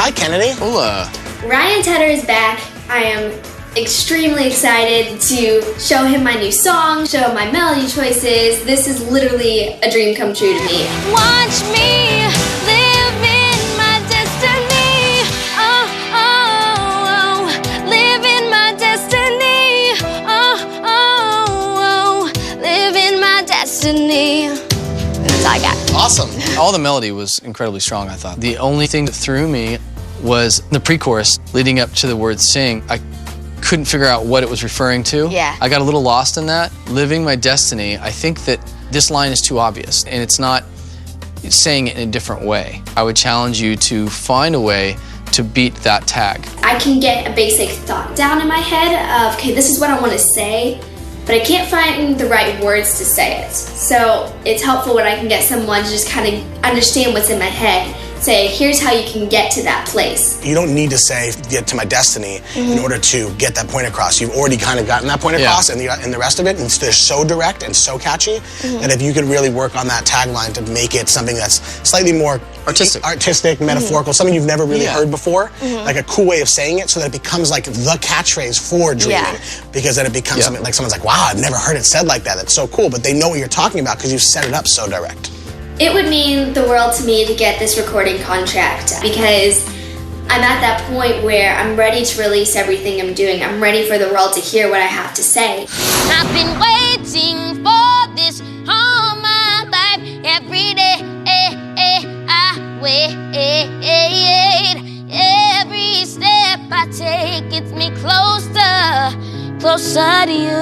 Hi, Kennedy. Hola. Ryan Tedder is back. I am extremely excited to show him my new song, show him my melody choices. This is literally a dream come true to me. Watch me live in my destiny. Oh, oh, oh. Live in my destiny. Oh, oh, oh. Live in my destiny. That's all I got. Awesome. All the melody was incredibly strong, I thought. The only thing that threw me was the pre-chorus leading up to the word sing. I couldn't figure out what it was referring to. Yeah. I got a little lost in that. Living my destiny, I think that this line is too obvious, and it's not saying it in a different way. I would challenge you to find a way to beat that tag. I can get a basic thought down in my head of, okay, this is what I want to say, but I can't find the right words to say it. So it's helpful when I can get someone to just kind of understand what's in my head. Say, here's how you can get to that place. You don't need to say, get to my destiny in order to get that point across. You've already kind of gotten that point across, and the rest of it, and they're so direct and so catchy that if you could really work on that tagline to make it something that's slightly more artistic, metaphorical, something you've never really heard before, like a cool way of saying it so that it becomes like the catchphrase for dreaming, because then it becomes something like someone's like, wow, I've never heard it said like that. That's so cool, but they know what you're talking about because you've set it up so direct. It would mean the world to me to get this recording contract because I'm at that point where I'm ready to release everything I'm doing. I'm ready for the world to hear what I have to say. I've been waiting for this all my life. Every day I wait. Every step I take gets me closer to you.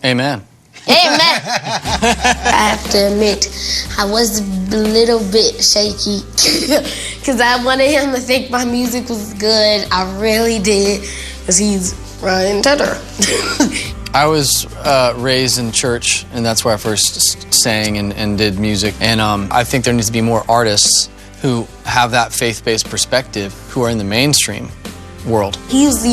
Amen. Amen. I have to admit, I was a little bit shaky because I wanted him to think my music was good. I really did, because he's Ryan Tedder. I was raised in church, and that's where I first sang and did music. And I think there needs to be more artists who have that faith-based perspective who are in the mainstream world. He was,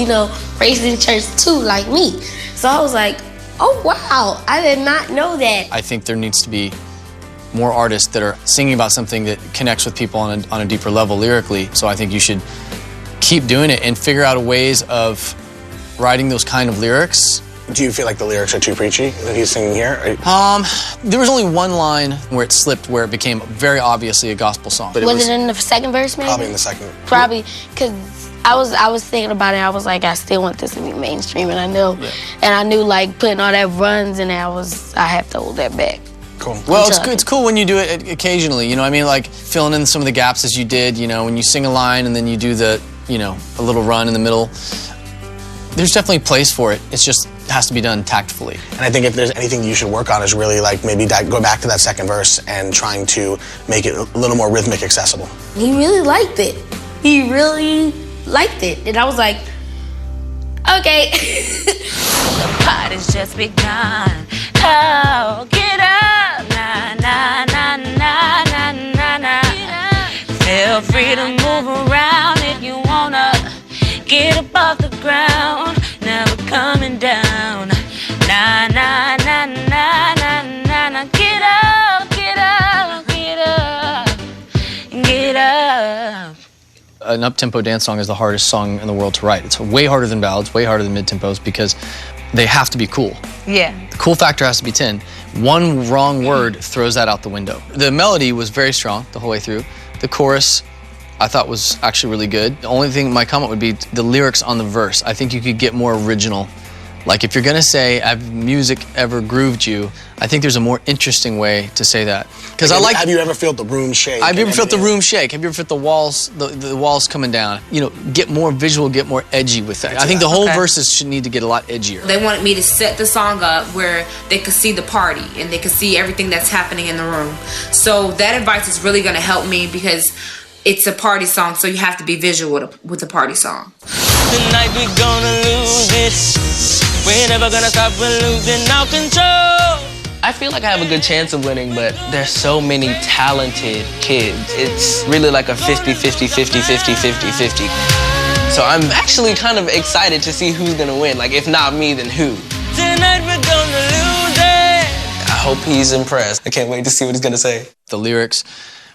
raised in church too, like me. So I was like, oh, wow, I did not know that. I think there needs to be more artists that are singing about something that connects with people on a deeper level lyrically. So I think you should keep doing it and figure out ways of writing those kind of lyrics. Do you feel like the lyrics are too preachy that he's singing here? There was only one line where it slipped, where it became very obviously a gospel song. But was it in the second verse, maybe? Probably in the second. Probably, because I was thinking about it. I was like, I still want this to be mainstream, and I knew, like putting all that runs in there, I have to hold that back. Cool. Well, it's cool when you do it occasionally. You know what I mean? Like filling in some of the gaps as you did. When you sing a line and then you do the, a little run in the middle. There's definitely a place for it. It's just has to be done tactfully. And I think if there's anything you should work on is really like maybe go back to that second verse and trying to make it a little more rhythmic accessible. He really liked it. He really liked it. And I was like, okay. The party's just begun. Oh, get up. Nah, nah, nah, nah, nah, nah, nah. Feel free to move around if you wanna. Get up off the ground, never coming down. Nah, nah, nah, nah, nah, nah, nah. Get up, get up, get up, get up. An up-tempo dance song is the hardest song in the world to write. It's way harder than ballads, way harder than mid-tempos, because they have to be cool. Yeah. The cool factor has to be 10. One wrong word throws that out the window. The melody was very strong the whole way through. The chorus, I thought, was actually really good. The only thing, my comment would be the lyrics on the verse. I think you could get more original. Like if you're gonna say, have music ever grooved you, I think there's a more interesting way to say that. Because Have you ever felt the room shake? Have you ever felt the room shake? Have you ever felt the walls coming down? Get more visual, get more edgy with that. I think the whole verses should need to get a lot edgier. They wanted me to set the song up where they could see the party and they could see everything that's happening in the room. So that advice is really gonna help me because it's a party song, so you have to be visual with a party song. Tonight we're gonna lose it. We're never gonna stop, we're losing all control. I feel like I have a good chance of winning, but there's so many talented kids. It's really like a 50-50, 50-50, 50-50. So I'm actually kind of excited to see who's gonna win. Like, if not me, then who? Tonight we're gonna lose it. I hope he's impressed. I can't wait to see what he's gonna say. The lyrics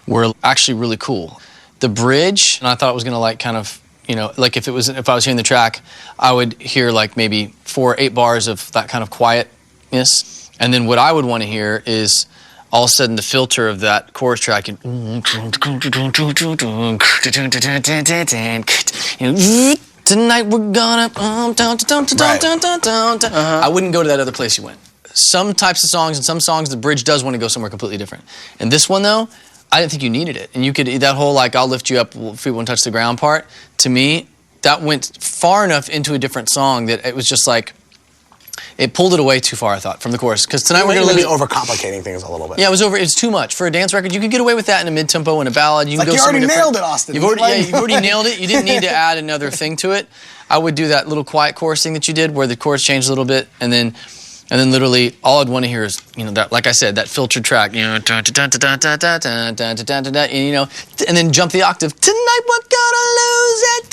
were actually really cool. The bridge, and I thought it was gonna like kind of, you know, like if I was hearing the track, I would hear like maybe 4 or 8 bars of that kind of quietness. And then what I would want to hear is all of a sudden the filter of that chorus track. And tonight we're gonna I wouldn't go to that other place you went. Some types of songs and some songs the bridge does want to go somewhere completely different. And this one though, I didn't think you needed it. And you could, that whole like I'll lift you up, feet won't touch the ground part, to me, that went far enough into a different song that it was just like, it pulled it away too far, I thought, from the chorus. Because tonight we're gonna be overcomplicating things a little bit. Yeah, it's too much for a dance record. You could get away with that in a mid-tempo and a ballad. You can go you already somewhere nailed different. it, Austin. You've already nailed it. You didn't need to add another thing to it. I would do that little quiet chorus thing that you did, where the chorus changed a little bit, and then literally all I'd want to hear is, you know, that, like I said, that filtered track, you know, and, you know, and then jump the octave. Tonight we're gonna lose it.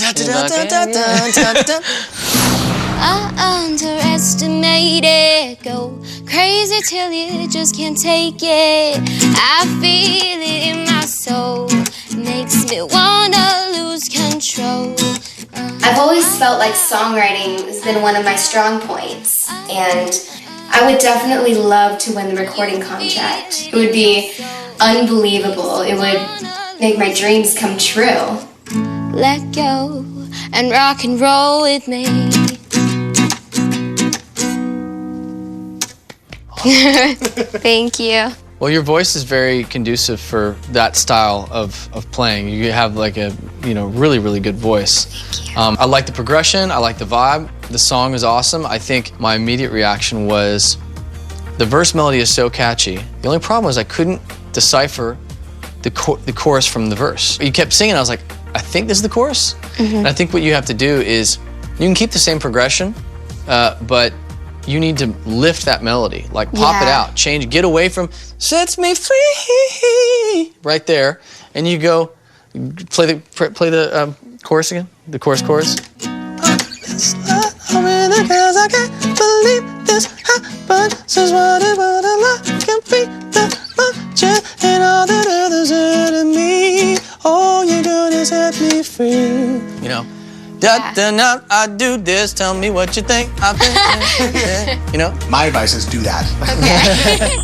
I underestimate it. Go crazy till you just can't take it. I feel it in my soul. Makes me wanna lose control. I've always felt like songwriting has been one of my strong points, and I would definitely love to win the recording contract. It would be unbelievable. It would make my dreams come true. Let go and rock and roll with me. Thank you. Well, your voice is very conducive for that style of playing. You have like a, you know, really, really good voice. Thank you. I like the progression. I like the vibe. The song is awesome. I think my immediate reaction was the verse melody is so catchy. The only problem was I couldn't decipher the chorus from the verse. You kept singing. I was like, I think this is the chorus. And I think what you have to do is you can keep the same progression, but you need to lift that melody, like pop it out, change, get away from sets me free right there, and you go play the chorus again, the chorus. Because I can't believe this happened. This is what it would have can be that much and all that others are to me. Oh, you're gonna set me free. You know. Now I do this. Tell me what you think. I think. You know. My advice is do that. Okay.